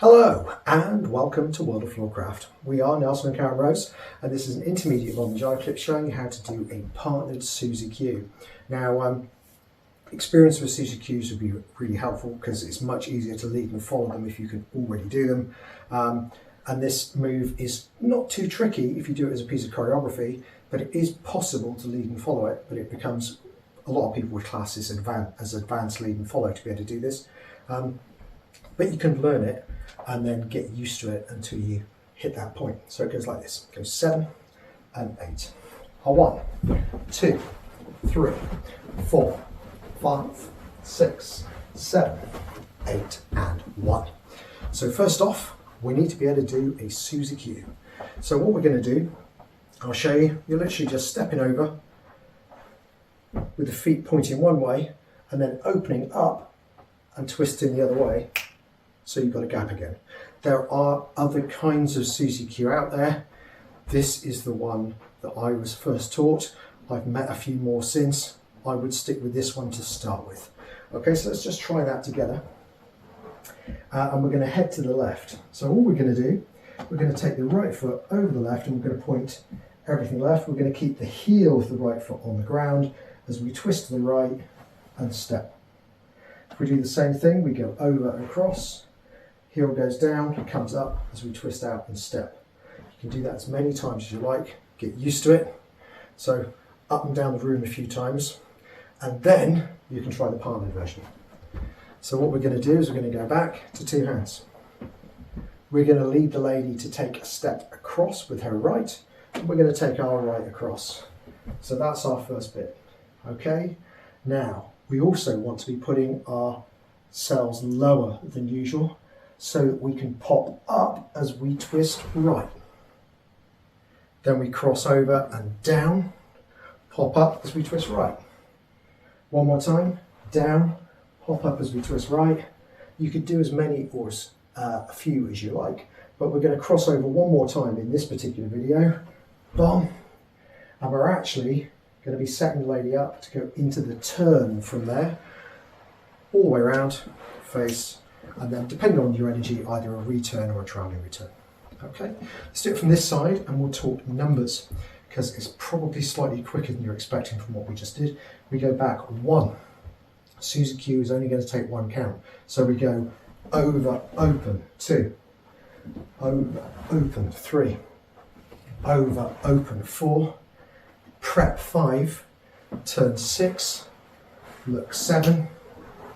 Hello and welcome to World of Floorcraft. We are Nelson and Karen Rose and this is an Intermediate Modern Jive Clip showing you how to do a Partnered Suzi Q. Now experience with Suzi Qs would be really helpful because it's much easier to lead and follow them if you can already do them. And this move is not too tricky if you do it as a piece of choreography, but it is possible to lead and follow it, but it becomes, a lot of people would class this as advanced lead and follow to be able to do this. But you can learn it and then get used to it until you hit that point. So it goes like this. It goes 7 and 8. 1, 2, 3, 4, 5, 6, 7, 8 and 1. So first off, we need to be able to do a Suzi Q. So what we're going to do, I'll show you. You're literally just stepping over with the feet pointing one way and then opening up and twisting the other way. So you've got a gap again. There are other kinds of Suzi Q out there. This is the one that I was first taught. I've met a few more since. I would stick with this one to start with. Okay, so let's just try that together. And we're going to head to the left. So all we're going to do, we're going to take the right foot over the left and we're going to point everything left. We're going to keep the heel of the right foot on the ground as we twist to the right and step. If we do the same thing, we go over and across. Heel goes down, comes up as we twist out and step. You can do that as many times as you like, get used to it. So up and down the room a few times, and then you can try the partnered version. So what we're going to do is we're going to go back to two hands. We're going to lead the lady to take a step across with her right, and we're going to take our right across. So that's our first bit. Okay, now we also want to be putting ourselves lower than usual, so that we can pop up as we twist right. Then we cross over and down, pop up as we twist right. One more time, down, pop up as we twist right. You could do as many or as a few as you like, but we're going to cross over one more time in this particular video. Boom. And we're actually going to be setting the lady up to go into the turn from there, all the way around, face, and then depending on your energy, either a return or a travelling return. Okay, let's do it from this side and we'll talk numbers because it's probably slightly quicker than you're expecting from what we just did. We go back 1. Suzi Q is only going to take 1 count. So we go over, open, 2, over, open, 3, over, open, 4, prep 5, turn 6, look 7,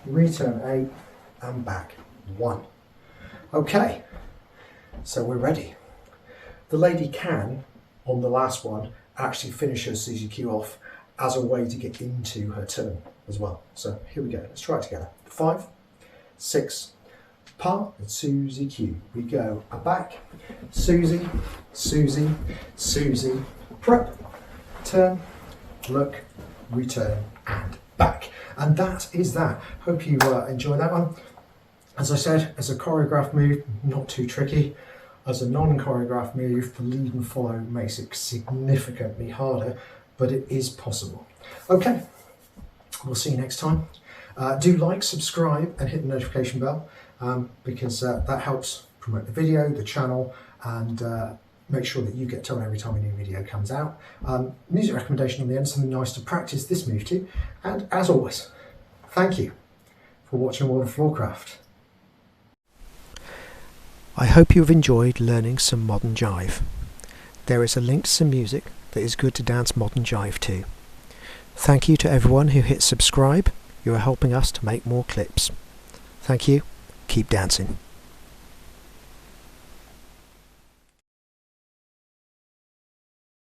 return 8, and back 1. Okay, so we're ready. The lady can, on the last one, actually finish her Suzi Q off as a way to get into her turn as well. So here we go, let's try it together. 5, 6, Partnered Suzi Q. We go back, Suzi, Suzi, Suzi, prep, turn, look, return, and back. And that is that. Hope you enjoy that one. As I said, as a choreographed move, not too tricky. As a non-choreographed move, the lead and follow makes it significantly harder, but it is possible. Okay, we'll see you next time. Do like, subscribe, and hit the notification bell because that helps promote the video, the channel, and make sure that you get told every time a new video comes out. Music recommendation on the end, something nice to practice this move to. And as always, thank you for watching World of Floorcraft. I hope you've enjoyed learning some modern jive. There is a link to some music that is good to dance modern jive to. Thank you to everyone who hit subscribe. You are helping us to make more clips. Thank you. Keep dancing.